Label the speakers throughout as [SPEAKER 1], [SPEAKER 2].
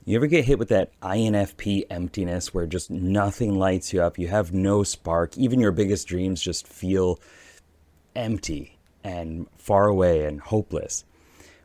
[SPEAKER 1] You ever get hit with that INFP emptiness where just nothing lights you up? You have no spark. Even your biggest dreams just feel empty and far away and hopeless.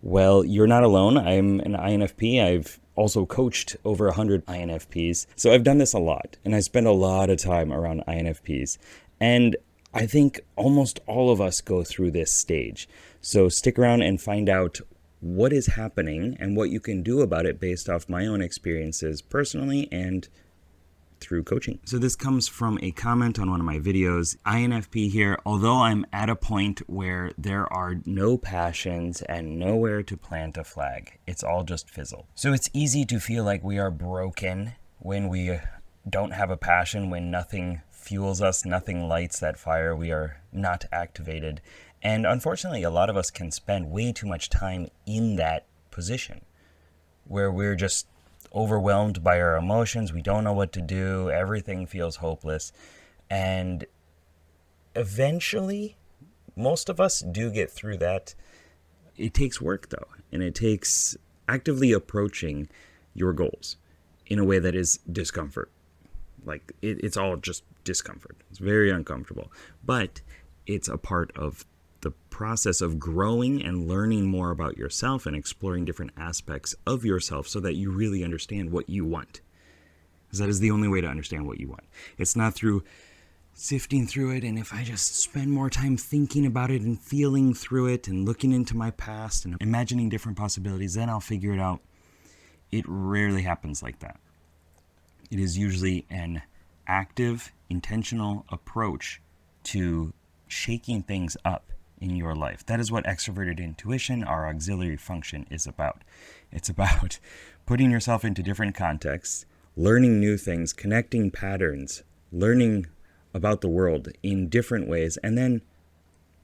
[SPEAKER 1] Well, you're not alone. I'm an INFP. I've also coached over 100 INFPs. So I've done this a lot, and I spend a lot of time around INFPs. And I think almost all of us go through this stage. So stick around and find out what is happening and what you can do about it based off my own experiences personally and through coaching. So this comes from a comment on one of my videos. INFP here, although I'm at a point where there are no passions and nowhere to plant a flag, it's all just fizzle. So it's easy to feel like we are broken when we don't have a passion, when nothing fuels us, nothing lights that fire, we are not activated. And unfortunately, a lot of us can spend way too much time in that position where we're just overwhelmed by our emotions. We don't know what to do. Everything feels hopeless. And eventually, most of us do get through that. It takes work, though, and it takes actively approaching your goals in a way that is discomfort. Like, it's all just discomfort. It's very uncomfortable. But it's a part of the process of growing and learning more about yourself and exploring different aspects of yourself so that you really understand what you want. Because that is the only way to understand what you want. It's not through sifting through it, and if I just spend more time thinking about it and feeling through it and looking into my past and imagining different possibilities, then I'll figure it out. It rarely happens like that. It is usually an active, intentional approach to shaking things up in your life. That is what extroverted intuition, our auxiliary function, is about. It's about putting yourself into different contexts, learning new things, connecting patterns, learning about the world in different ways, and then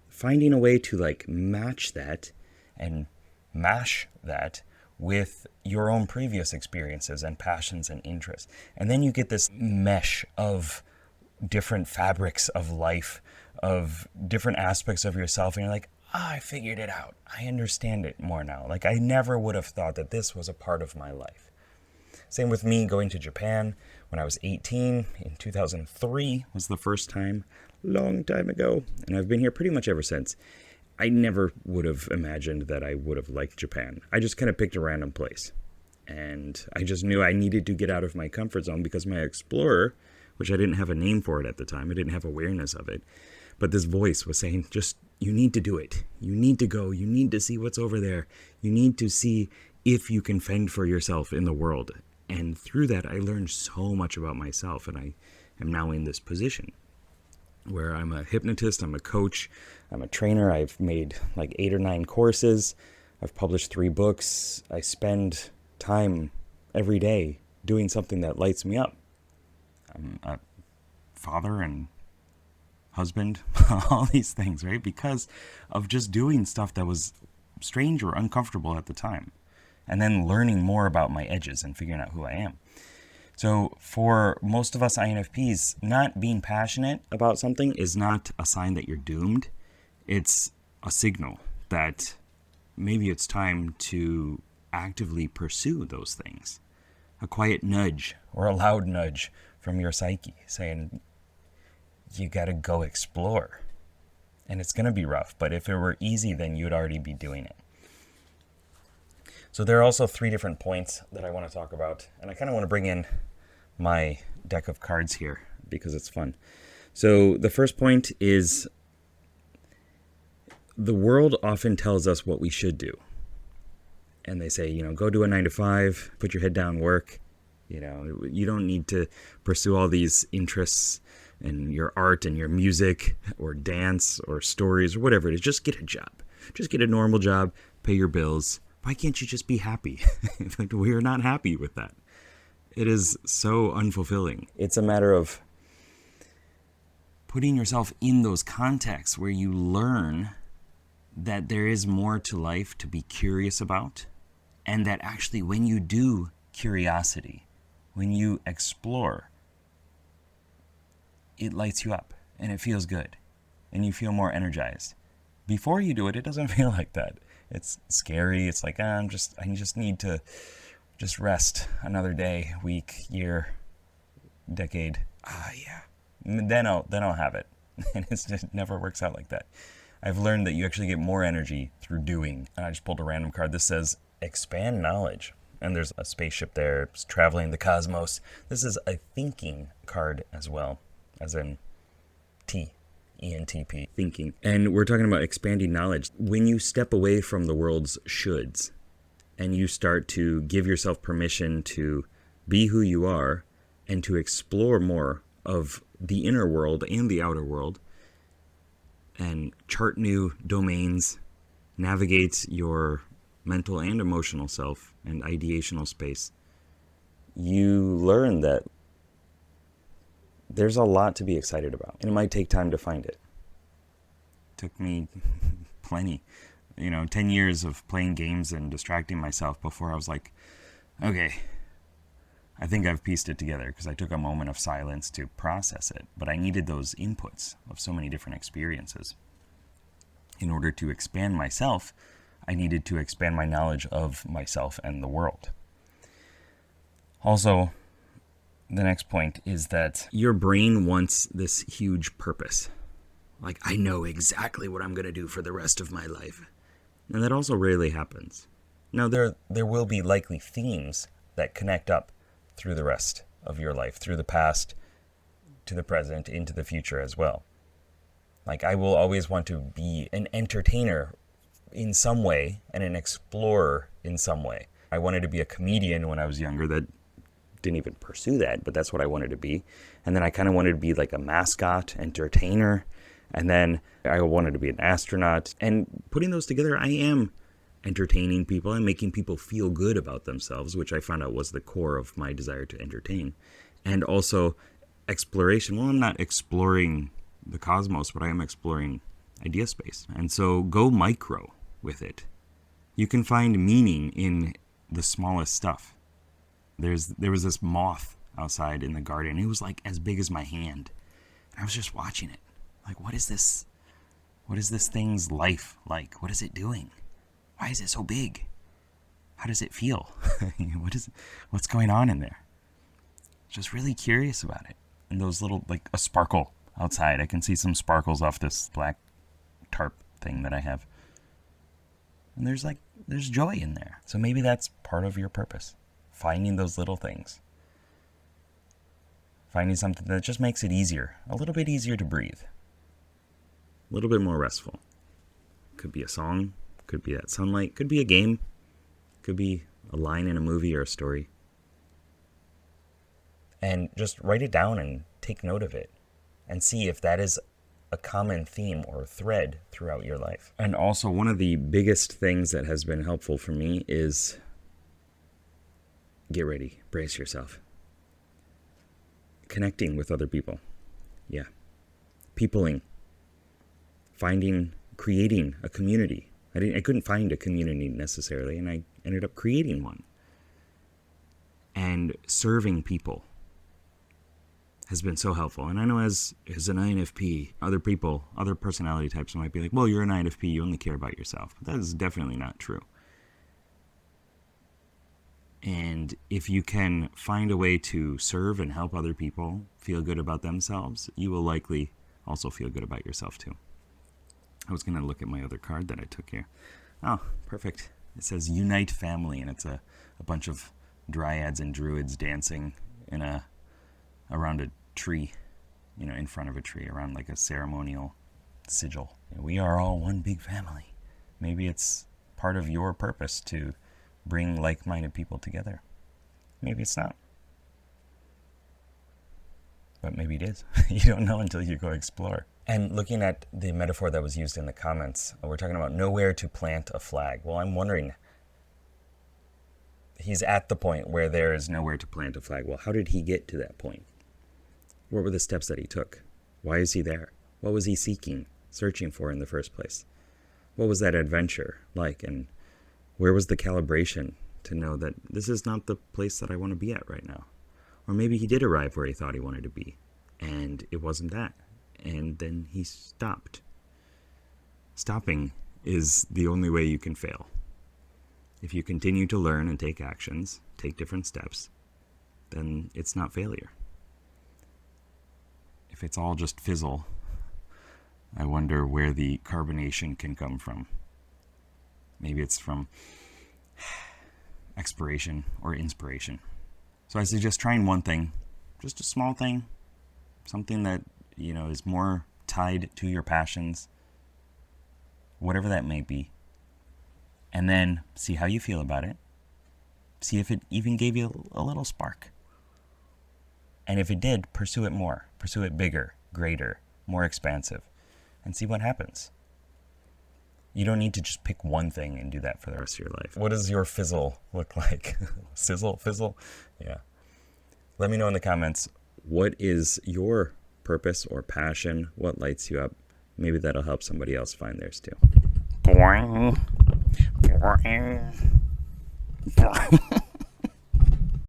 [SPEAKER 1] finding a way to match that and mash that with your own previous experiences and passions and interests. And then you get this mesh of different fabrics of life, of different aspects of yourself, and you're like, I figured it out. I understand it more now. Like, I never would have thought that this was a part of my life. Same with me going to Japan when I was 18 in 2003 was the first time, long time ago, and I've been here pretty much ever since. I never would have imagined that I would have liked Japan. I just kind of picked a random place, and I just knew I needed to get out of my comfort zone because my explorer, which I didn't have a name for it at the time, I didn't have awareness of it, but this voice was saying, just, you need to do it. You need to go. You need to see what's over there. You need to see if you can fend for yourself in the world. And through that, I learned so much about myself, and I am now in this position where I'm a hypnotist, I'm a coach, I'm a trainer. I've made 8 or 9 courses. I've published 3 books. I spend time every day doing something that lights me up. I'm a father and husband, all these things, right? Because of just doing stuff that was strange or uncomfortable at the time. And then learning more about my edges and figuring out who I am. So for most of us INFPs, not being passionate about something is not a sign that you're doomed. It's a signal that maybe it's time to actively pursue those things. A quiet nudge or a loud nudge from your psyche saying, you got to go explore. And it's going to be rough, but if it were easy, then you'd already be doing it. So there are also 3 different points that I want to talk about, and I kind of want to bring in my deck of cards here because it's fun. So the first point is the world often tells us what we should do. And they say, go do a 9 to 5, put your head down, work. You don't need to pursue all these interests and your art and your music or dance or stories or whatever it is. Just get a job. Just get a normal job, pay your bills. Why can't you just be happy? We are not happy with that. It is so unfulfilling. It's a matter of putting yourself in those contexts where you learn that there is more to life to be curious about, and that actually when you do curiosity, when you explore, it lights you up and it feels good and you feel more energized. Before you do it, it doesn't feel like that. It's scary. It's like, I just need to Just rest another day, week, year, decade. Yeah. Then I'll have it. And it just never works out like that. I've learned that you actually get more energy through doing. And I just pulled a random card. This says expand knowledge. And there's a spaceship there. It's traveling the cosmos. This is a thinking card as well, as in ENTP, thinking. And we're talking about expanding knowledge. When you step away from the world's shoulds and you start to give yourself permission to be who you are and to explore more of the inner world and the outer world and chart new domains, navigate your mental and emotional self and ideational space, you learn that there's a lot to be excited about. And it might take time to find it. Took me plenty, 10 years of playing games and distracting myself before I was like, okay, I think I've pieced it together, because I took a moment of silence to process it. But I needed those inputs of so many different experiences. In order to expand myself, I needed to expand my knowledge of myself and the world. Also, the next point is that your brain wants this huge purpose. Like, I know exactly what I'm going to do for the rest of my life. And that also rarely happens. Now, there will be likely themes that connect up through the rest of your life, through the past, to the present, into the future as well. Like, I will always want to be an entertainer in some way and an explorer in some way. I wanted to be a comedian when I was younger. That didn't even pursue that, but that's what I wanted to be. And then I kind of wanted to be like a mascot, entertainer. And then I wanted to be an astronaut. And putting those together, I am entertaining people and making people feel good about themselves, which I found out was the core of my desire to entertain. And also exploration. Well, I'm not exploring the cosmos, but I am exploring idea space. And so go micro with it. You can find meaning in the smallest stuff. There was this moth outside in the garden. It was like as big as my hand. And I was just watching it. Like, what is this? What is this thing's life like? What is it doing? Why is it so big? How does it feel? What's going on in there? Just really curious about it. And those little, like a sparkle outside. I can see some sparkles off this black tarp thing that I have. And there's joy in there. So maybe that's part of your purpose. Finding those little things. Finding something that just makes it easier. A little bit easier to breathe. A little bit more restful. Could be a song. Could be that sunlight. Could be a game. Could be a line in a movie or a story. And just write it down and take note of it. And see if that is a common theme or thread throughout your life. And also, one of the biggest things that has been helpful for me is get ready. Brace yourself. Connecting with other people. Yeah. Peopling. Creating a community. I couldn't find a community necessarily, and I ended up creating one. And serving people has been so helpful. And I know as an INFP, other personality types might be like, well, you're an INFP, you only care about yourself. But that is definitely not true. And if you can find a way to serve and help other people feel good about themselves, you will likely also feel good about yourself too. I was going to look at my other card that I took here. Oh, perfect. It says Unite Family, and it's a bunch of dryads and druids dancing around a tree, in front of a tree, around like a ceremonial sigil. We are all one big family. Maybe it's part of your purpose to bring like-minded people together. Maybe it's not. But maybe it is. You don't know until you go explore. And looking at the metaphor that was used in the comments, we're talking about nowhere to plant a flag. Well, I'm wondering, he's at the point where there is nowhere to plant a flag. Well, how did he get to that point? What were the steps that he took? Why is he there? What was he searching for in the first place? What was that adventure like? And where was the calibration to know that this is not the place that I want to be at right now? Or maybe he did arrive where he thought he wanted to be, and it wasn't that. And then he stopped. Stopping is the only way you can fail. If you continue to learn and take actions, take different steps, then it's not failure. If it's all just fizzle, I wonder where the carbonation can come from. Maybe it's from expiration or inspiration. So I suggest trying one thing, just a small thing, something that, is more tied to your passions, whatever that may be. And then see how you feel about it. See if it even gave you a little spark. And if it did, pursue it more. Pursue it bigger, greater, more expansive. And see what happens. You don't need to just pick one thing and do that for the rest of your life. What does your fizzle look like? Sizzle? Fizzle? Yeah. Let me know in the comments, what is your purpose or passion? What lights you up? Maybe that'll help somebody else find theirs too. Boing. Boing. Boing.